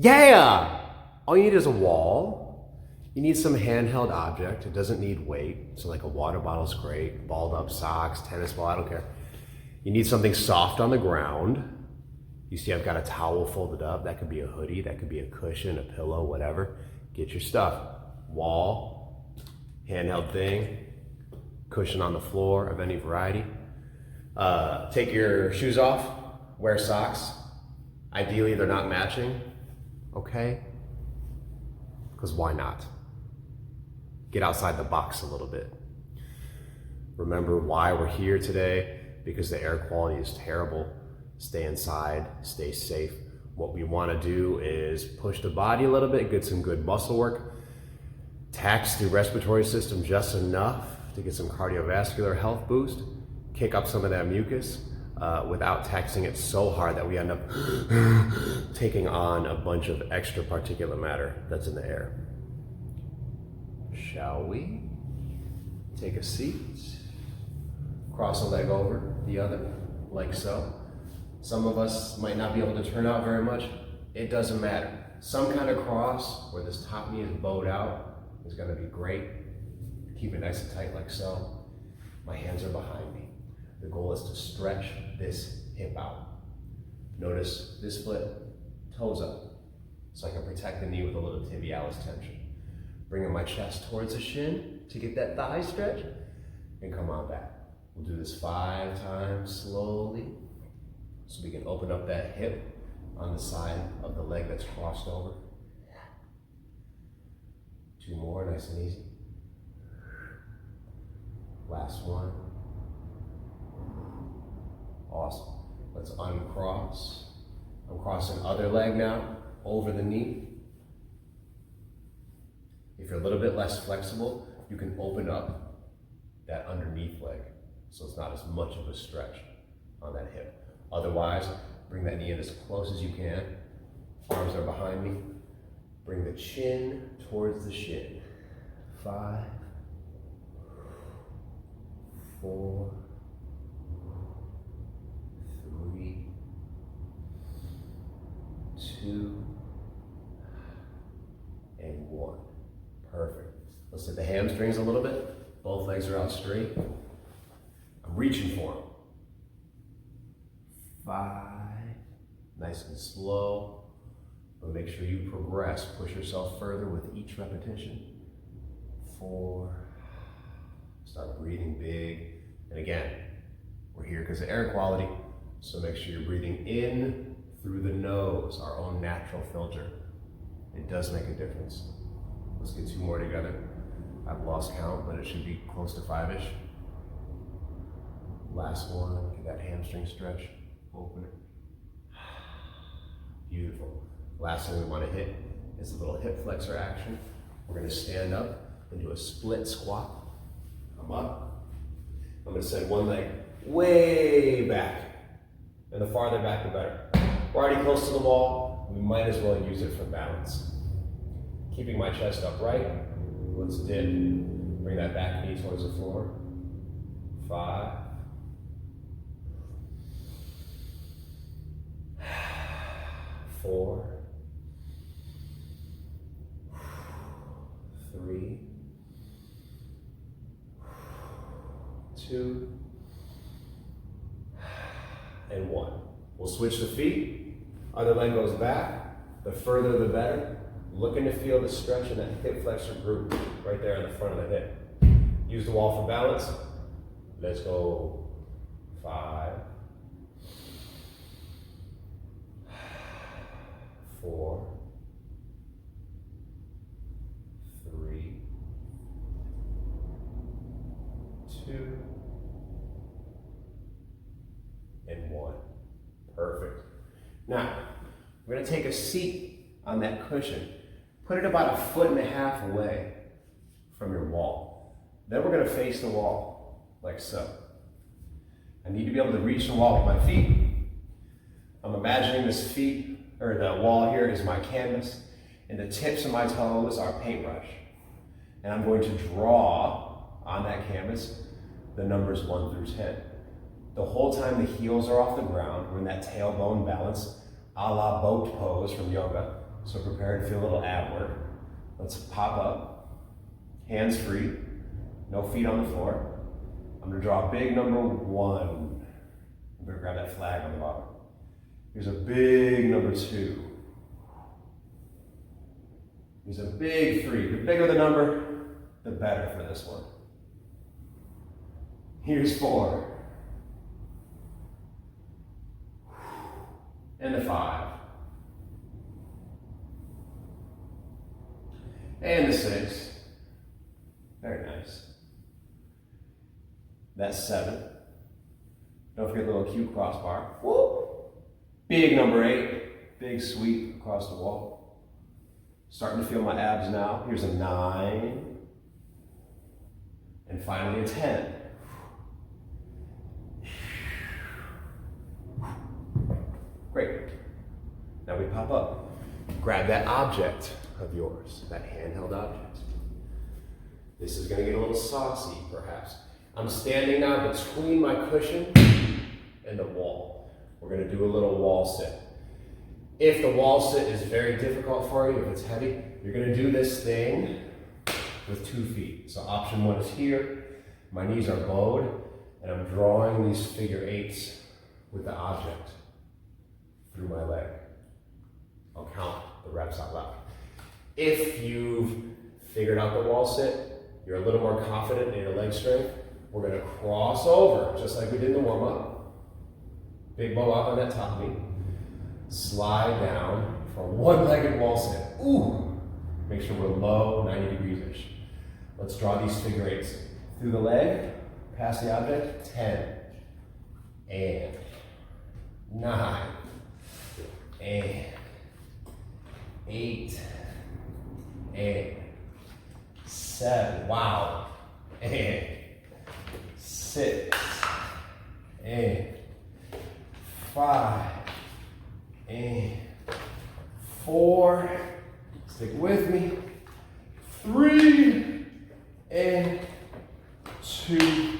Yeah! All you need is a wall. You need some handheld object. It doesn't need weight. So like a water bottle's great. Balled up socks, tennis ball, I don't care. You need something soft on the ground. You see I've got a towel folded up. That could be a hoodie, that could be a cushion, a pillow, whatever. Get your stuff. Wall, handheld thing, cushion on the floor of any variety. Take your shoes off, wear socks. Ideally they're not matching, okay? Because why not? Get outside the box a little bit. Remember why we're here today, because the air quality is terrible. Stay inside, stay safe. What we want to do is push the body a little bit, get some good muscle work, tax the respiratory system just enough to get some cardiovascular health boost, kick up some of that mucus without taxing it so hard that we end up taking on a bunch of extra particulate matter that's in the air. Shall we? Take a seat, cross a leg over the other, like so. Some of us might not be able to turn out very much. It doesn't matter. Some kind of cross where this top knee is bowed out is gonna be great. Keep it nice and tight like so. My hands are behind me. The goal is to stretch this hip out. Notice this foot, toes up, so I can protect the knee with a little tibialis tension. Bringing my chest towards the shin to get that thigh stretch, and come on back. We'll do this 5 times slowly, so we can open up that hip on the side of the leg that's crossed over. 2 more, nice and easy. Last one. Awesome. Let's uncross. I'm crossing other leg now, over the knee. If you're a little bit less flexible, you can open up that underneath leg, so it's not as much of a stretch on that hip. Otherwise, bring that knee in as close as you can. Arms are behind me. Bring the chin towards the shin. 5, 4, 3, 2, and 1. Perfect. Let's hit the hamstrings a little bit. Both legs are out straight. I'm reaching for them. 5. Nice and slow. But make sure you progress. Push yourself further with each repetition. 4. Start breathing big. And again, we're here because of air quality. So make sure you're breathing in through the nose, our own natural filter. It does make a difference. Let's get 2 more together. I've lost count, but it should be close to 5-ish. Last one, get that hamstring stretch. Open it. Beautiful. Last thing we want to hit is a little hip flexor action. We're going to stand up and do a split squat. I'm up. I'm going to send one leg way back. And the farther back, the better. We're already close to the wall. We might as well use it for balance. Keeping my chest upright. Let's dip. Bring that back knee towards the floor. 5. 4. 3. 2. And 1. We'll switch the feet. Other leg goes back. The further the better. Looking to feel the stretch in that hip flexor group right there in the front of the hip. Use the wall for balance. Let's go. 5. 4. 3. 2. And 1. Perfect. Now, we're going to take a seat on that cushion. Put it about 1.5 feet away from your wall. Then we're going to face the wall, like so. I need to be able to reach the wall with my feet. I'm imagining this feet, or the wall here is my canvas, and the tips of my toes are paintbrush. And I'm going to draw on that canvas the numbers 1 through 10. The whole time the heels are off the ground, we're in that tailbone balance, a la boat pose from yoga. So prepare to feel a little ab work. Let's pop up, hands free, no feet on the floor. I'm gonna draw a big number 1. I'm gonna grab that flag on the bottom. Here's a big number 2. Here's a big 3. The bigger the number, the better for this one. Here's 4. And the 5. And the 6. Very nice. That's 7. Don't forget the little cute crossbar. Whoop. Big number 8. Big sweep across the wall. Starting to feel my abs now. Here's a 9. And finally a 10. Great. Now we pop up. Grab that object of yours, that handheld object. This is going to get a little saucy, perhaps. I'm standing now between my cushion and the wall. We're going to do a little wall sit. If the wall sit is very difficult for you, if it's heavy, you're going to do this thing with 2 feet. So option 1 is here. My knees are bowed, and I'm drawing these figure 8s with the object through my leg. I'll count the reps out loud. If you've figured out the wall sit, you're a little more confident in your leg strength, we're going to cross over, just like we did in the warm-up. Big bow out on that top knee. Slide down for a one-legged wall sit. Ooh! Make sure we're low, 90 degrees-ish. Let's draw these figure 8s. Through the leg, past the object, 10. And 9. And 8. And 7. Wow. And 6. And 5. And 4. Stick with me. 3. And 2.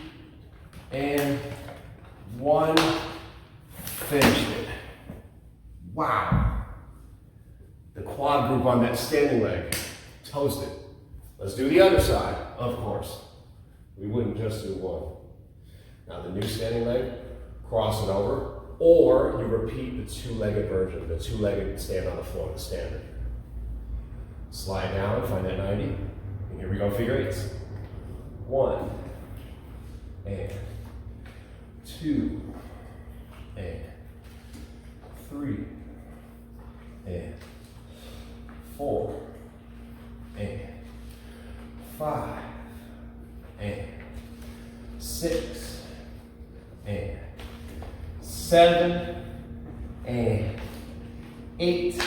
And 1. Finished it. Wow. The quad group on that standing leg. Toasted. Let's do the other side, of course. We wouldn't just do one. Now the new standing leg, cross it over, or you repeat the 2-legged version, the 2-legged stand on the floor, the standard. Slide down, find that 90, and here we go, figure 8s. 1, and 2, and 3, and 4, and 5, and 6, and 7, and 8,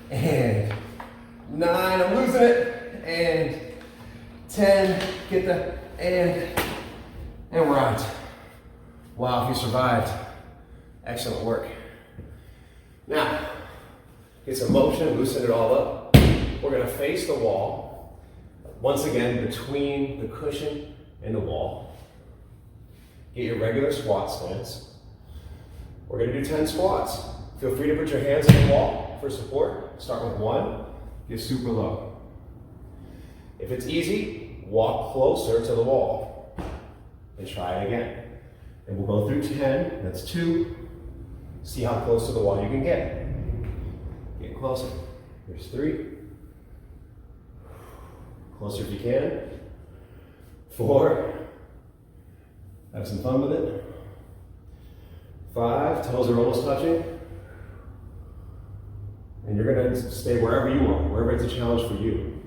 and 9, I'm losing it, and 10, get the, and we're out. Wow, if you survived, excellent work. Now, get some motion, loosen it all up. We're gonna face the wall, once again, between the cushion and the wall. Get your regular squat stance. We're gonna do 10 squats. Feel free to put your hands on the wall for support. Start with 1, get super low. If it's easy, walk closer to the wall and try it again. And we'll go through 10, that's 2. See how close to the wall you can get. Get closer. Here's 3. Closer if you can. 4. Have some fun with it. 5, toes are almost touching. And you're gonna stay wherever you are, wherever it's a challenge for you.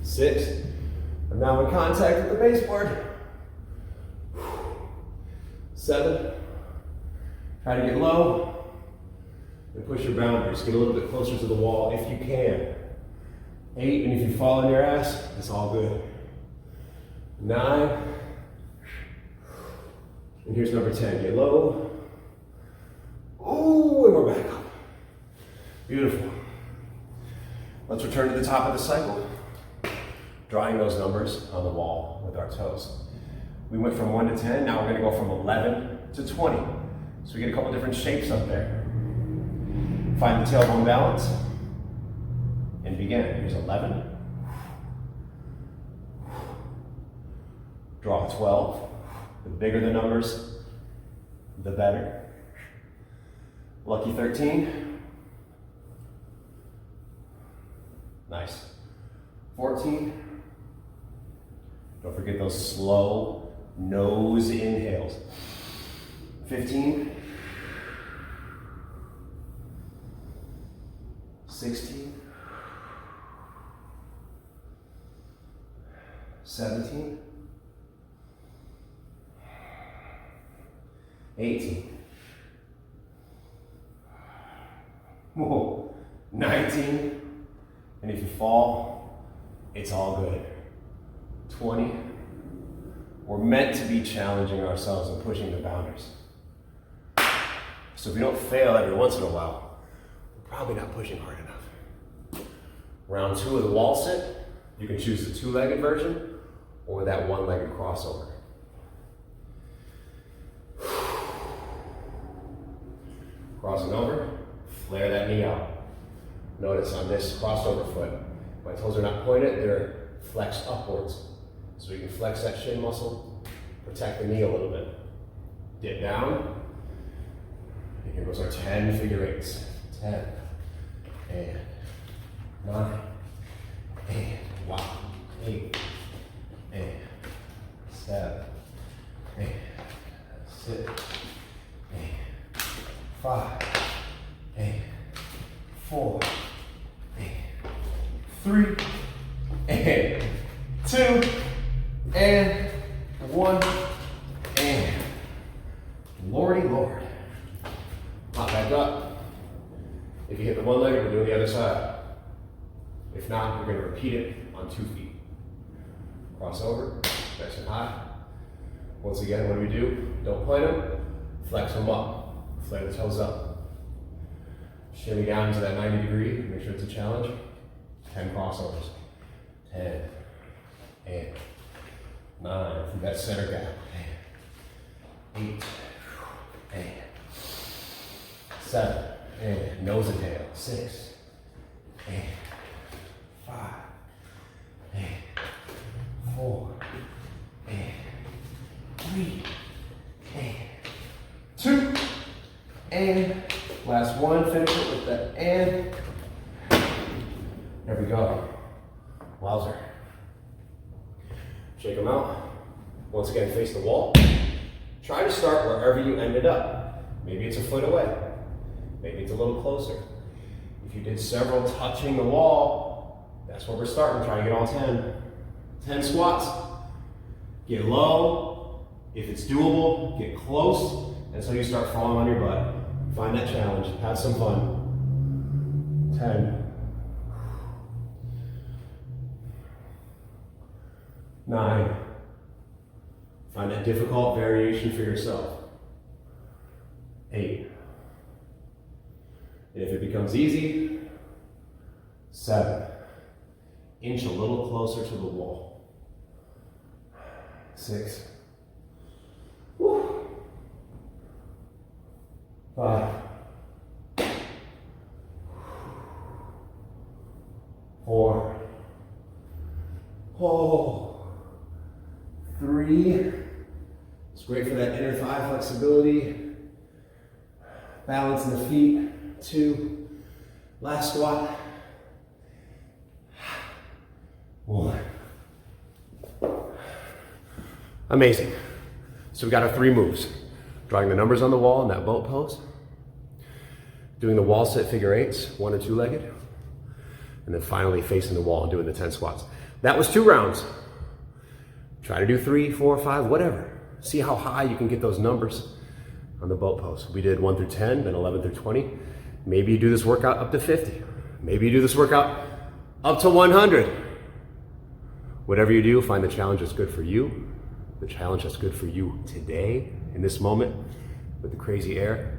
6, I'm now in contact with the baseboard. 7, try to get low and push your boundaries. Get a little bit closer to the wall if you can. 8, and if you fall on your ass, it's all good. 9, and here's number 10, get low. Ooh, and we're back up. Beautiful. Let's return to the top of the cycle. Drawing those numbers on the wall with our toes. We went from 1 to 10, now we're gonna go from 11 to 20. So we get a couple different shapes up there. Find the tailbone balance. and begin. Here's 11. Draw 12. The bigger the numbers, the better. Lucky 13. Nice. 14. Don't forget those slow nose inhales. 15. 16. 17. 18. Whoa. 19. And if you fall, it's all good. 20. We're meant to be challenging ourselves and pushing the boundaries. So if we don't fail every once in a while, we're probably not pushing hard enough. Round 2 of the wall sit, you can choose the 2-legged version or that 1-legged crossover. Crossing over, flare that knee out. Notice on this crossover foot, my toes are not pointed, they're flexed upwards. So you can flex that shin muscle, protect the knee a little bit. Dip down, and here goes our 10 figure eights. 10, and 9, and wow, 8, and 7, and 6, and 5, and 4, and 3, and 2, and 1, and Lordy Lord. Pop back up. If you hit the 1 leg, we're doing the other side. If not, we're going to repeat it on 2 feet. Cross over, nice and high. Once again, what do we do? Don't point them, flex them up. Flare the toes up. Shimmy down to that 90 degree, make sure it's a challenge. 10 crossovers. 10, and 9, from that center gap. 8, and 7, and nose inhale. 6, and 5, and 4, and 3, and 2, and last one. Finish it with the and. There we go. Wowzer. Shake them out. Once again, face the wall. Try to start wherever you ended up. Maybe it's a foot away. Maybe it's a little closer. If you did several touching the wall, that's where we're starting. Try to get all 10. 10 squats. Get low. If it's doable, get close until you start falling on your butt. Find that challenge. Have some fun. 10. 9. Find that difficult variation for yourself. 8. And if it becomes easy, 7. Inch a little closer to the wall. 6. Woo. 5. 4. Oh. 3. It's great for that inner thigh flexibility. Balance in the feet. 2. Last squat. 1. Amazing. So we got our 3 moves. Drawing the numbers on the wall in that boat pose. Doing the wall sit figure eights, 1 or 2 legged. And then finally facing the wall and doing the 10 squats. That was 2 rounds. Try to do 3, 4, 5, whatever. See how high you can get those numbers on the boat pose. We did 1 through 10, then 11 through 20. Maybe you do this workout up to 50. Maybe you do this workout up to 100. Whatever you do, find the challenge that's good for you. The challenge that's good for you today, in this moment, with the crazy air.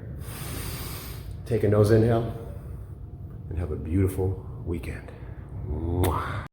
Take a nose inhale and have a beautiful weekend. Mwah.